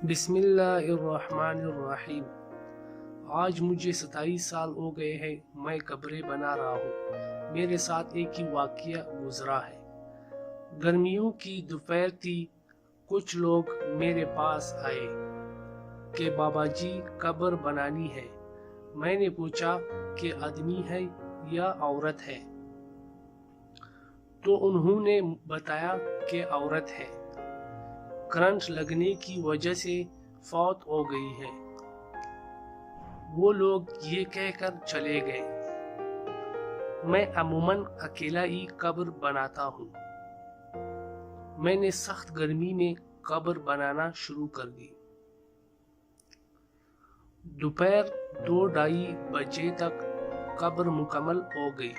بسم اللہ الرحمن الرحیم۔ آج مجھے 27 سال ہو گئے ہیں، میں قبریں بنا رہا ہوں۔ میرے ساتھ ایک ہی واقعہ گزرا ہے۔ گرمیوں کی دوپہر تھی، کچھ لوگ میرے پاس آئے کہ بابا جی قبر بنانی ہے۔ میں نے پوچھا کہ آدمی ہے یا عورت ہے، تو انہوں نے بتایا کہ عورت ہے، کرنٹ لگنے کی وجہ سے فوت ہو گئی ہے۔ وہ لوگ یہ کہہ کر چلے گئے۔ میں عموماً اکیلا ہی قبر بناتا ہوں۔ میں نے سخت گرمی میں قبر بنانا شروع کر دی۔ دوپہر 2-2:30 بجے تک قبر مکمل ہو گئی۔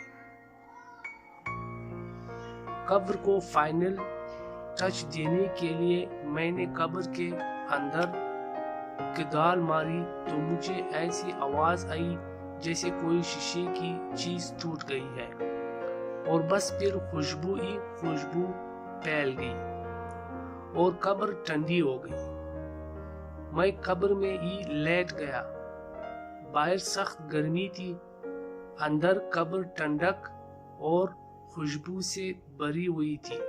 قبر کو فائنل ٹچ دینے کے لیے میں نے قبر کے اندر کدال ماری تو مجھے ایسی آواز آئی جیسے کوئی شیشے کی چیز ٹوٹ گئی ہے، اور بس پھر خوشبو ہی خوشبو پھیل گئی اور قبر ٹھنڈی ہو گئی۔ میں قبر میں ہی لیٹ گیا۔ باہر سخت گرمی تھی، اندر قبر ٹھنڈک اور خوشبو سے بھری ہوئی تھی۔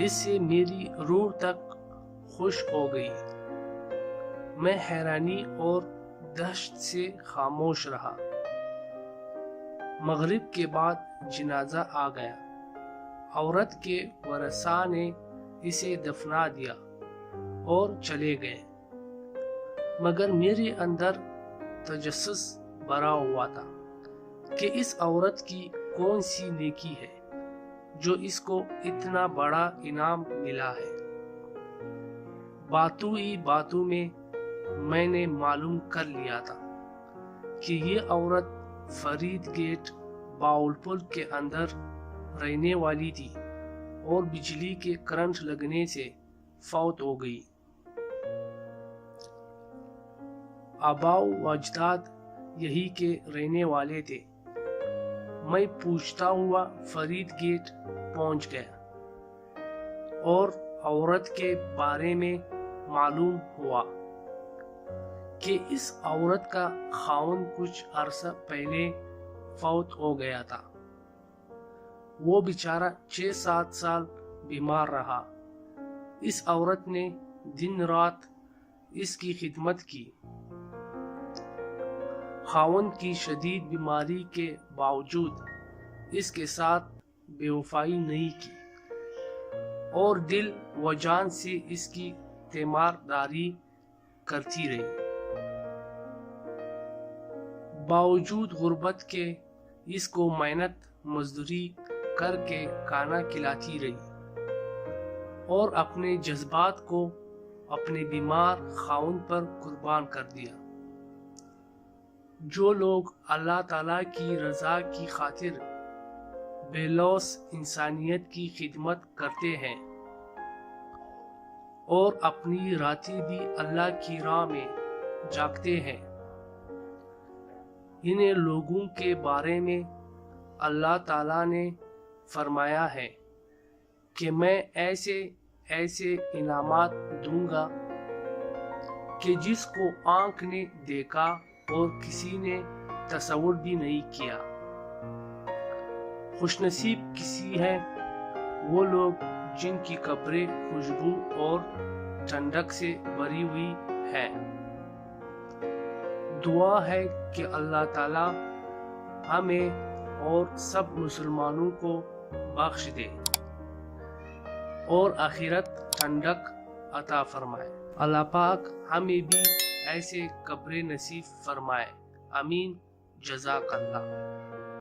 اس سے میری روح تک خوش ہو گئی۔ میں حیرانی اور دہشت سے خاموش رہا۔ مغرب کے بعد جنازہ آ گیا۔ عورت کے ورثاء نے اسے دفنا دیا اور چلے گئے، مگر میرے اندر تجسس بھرا ہوا تھا کہ اس عورت کی کون سی نیکی ہے جو اس کو اتنا بڑا انعام ملا ہے۔ باتوں ہی باتوں میں نے معلوم کر لیا تھا کہ یہ عورت فرید گیٹ باولپور کے اندر رہنے والی تھی اور بجلی کے کرنٹ لگنے سے فوت ہو گئی۔ آباء و اجداد یہی کے رہنے والے تھے۔ میں پوچھتا ہوا فرید گیٹ پہنچ گیا اور عورت کے بارے میں معلوم ہوا کہ اس عورت کا خاوند کچھ عرصہ پہلے فوت ہو گیا تھا۔ وہ بیچارہ 6-7 سال بیمار رہا۔ اس عورت نے دن رات اس کی خدمت کی۔ خاوند کی شدید بیماری کے باوجود اس کے ساتھ بے وفائی نہیں کی اور دل و جان سے اس کی تیمارداری کرتی رہی۔ باوجود غربت کے اس کو محنت مزدوری کر کے کھانا کھلاتی رہی اور اپنے جذبات کو اپنے بیمار خاوند پر قربان کر دیا۔ جو لوگ اللہ تعالیٰ کی رضا کی خاطر بے لوث انسانیت کی خدمت کرتے ہیں اور اپنی راتیں بھی اللہ کی راہ میں جاگتے ہیں، انہیں لوگوں کے بارے میں اللہ تعالیٰ نے فرمایا ہے کہ میں ایسے انعامات دوں گا کہ جس کو آنکھ نے دیکھا اور کسی نے تصور بھی نہیں کیا۔ خوش نصیب کسی ہے وہ لوگ جن کی قبریں خوشبو اور ٹھنڈک سے بھری ہوئی ہیں۔ دعا ہے کہ اللہ تعالی ہمیں اور سب مسلمانوں کو بخش دے اور آخرت ٹھنڈک عطا فرمائے۔ اللہ پاک ہمیں بھی ایسے قبریں نصیب فرمائے۔ آمین۔ جزاک اللہ۔